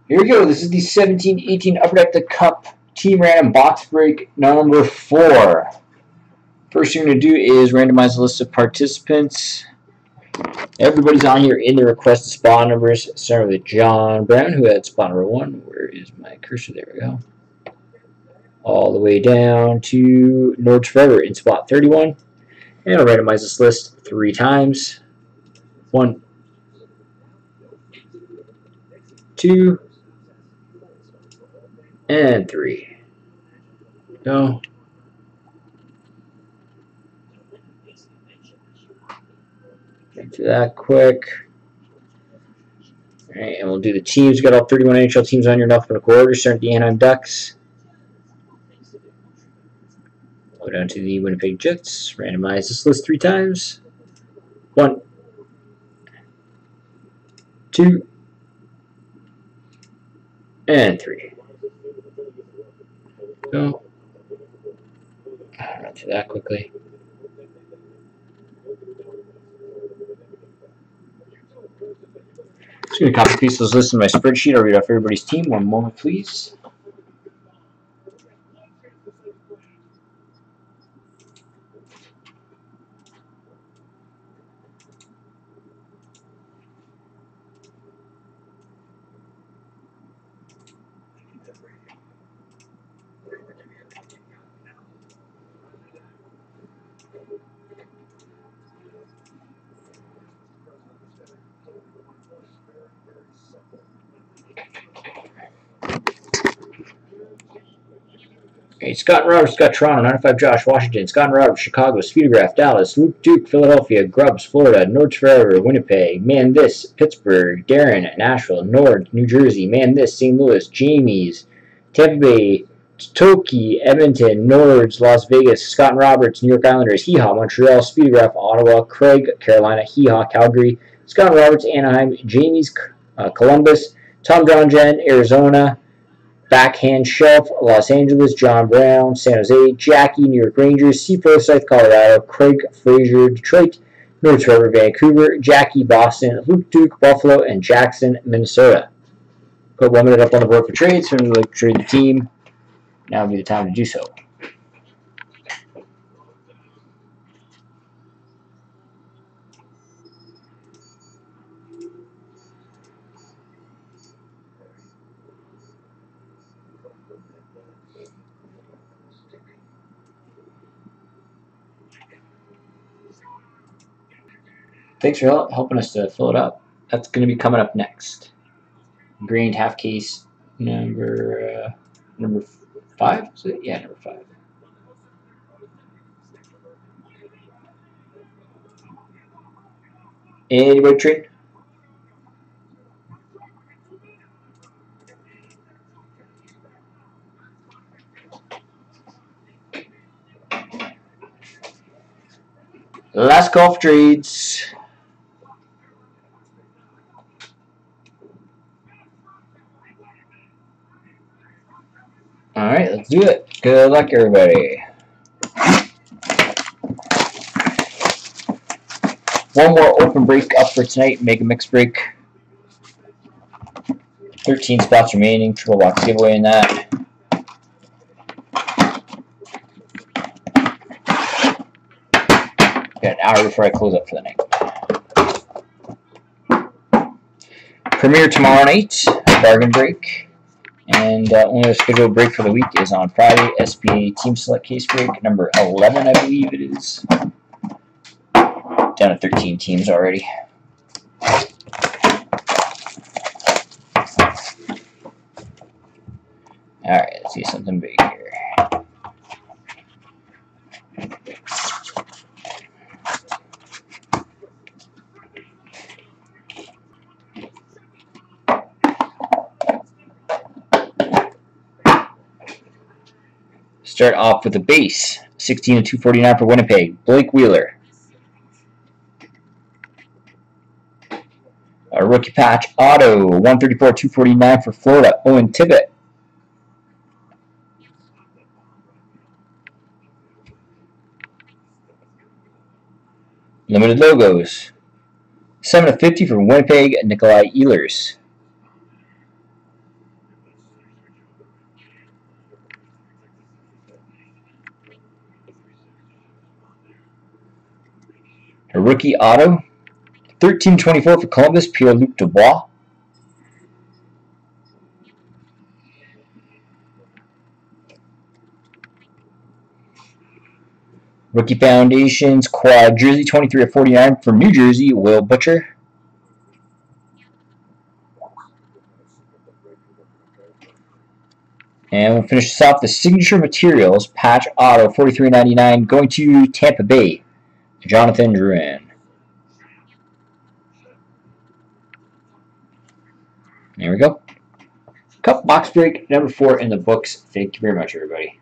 Here we go. This is the 17-18 Upper Deck the Cup Team Random Box Break number 4. First thing we're going to do is randomize the list of participants. Everybody's on here in the requested spot numbers. Starting with John Brown, who had spot number 1. Where is my cursor? There we go. All the way down to Nords Forever in spot 31. And I'll randomize this list 3 times. 1, 2, and 3. Go. Get to that quick. Alright, and we'll do the teams. We've got all 31 NHL teams on your alphabetical order, starting at the Anaheim Ducks. Go down to the Winnipeg Jets. Randomize this list 3 times. 1, 2, and 3. Go. Run through that quickly. Just going to copy paste those lists in my spreadsheet. I'll read off everybody's team. One moment, please. Okay, Scott and Roberts got Toronto, 95 Josh, Washington, Scott and Roberts, Chicago, Speedograph, Dallas, Luke Duke, Philadelphia, Grubbs, Florida, Nords Forever, Winnipeg, Man This, Pittsburgh, Darren, Nashville, Nord, New Jersey, Man This, St. Louis, Jamie's, Tampa Bay, Toki, Edmonton, Nords, Las Vegas, Scott and Roberts, New York Islanders, Hee Haw, Montreal, Speedograph, Ottawa, Craig, Carolina, Hee Haw, Calgary, Scott and Roberts, Anaheim, Jamie's, Columbus, Tom John Jen, Arizona, Backhand Shelf, Los Angeles, John Brown, San Jose, Jackie, New York Rangers, C. Forsyth, Colorado, Craig Frazier, Detroit, Nords Forever, Vancouver, Jackie, Boston, Luke Duke, Buffalo, and Jackson, Minnesota. Put 1 minute up on the board for trades. So if you'd like to trade the team, now would be the time to do so. Thanks for helping us to fill it up. That's going to be coming up next. Grained half case number 5. Is it? Yeah, number 5. Anybody trade? Last call for trades. Alright, let's do it. Good luck, everybody. One more open break up for tonight. Mega mix break. 13 spots remaining. Triple box giveaway in that. Got an hour before I close up for the night. Premiere tomorrow night. Bargain break. And only scheduled break for the week is on Friday. SPA Team Select Case Break, number 11, I believe it is. Down to 13 teams already. Alright, let's see something big here. Start off with the base, 16 and 249 for Winnipeg, Blake Wheeler. A rookie patch auto, 134 249 for Florida, Owen Tippett. Limited logos, 7 of 50 for Winnipeg, Nikolai Ehlers. A rookie auto. 13/24 for Columbus, Pierre-Luc Dubois. Rookie Foundations, quad jersey, 23/49 for New Jersey, Will Butcher. And we'll finish this off the Signature Materials patch auto, 43/99, going to Tampa Bay, Jonathan Drouin. There we go. Cup box break number 4 in the books. Thank you very much, everybody.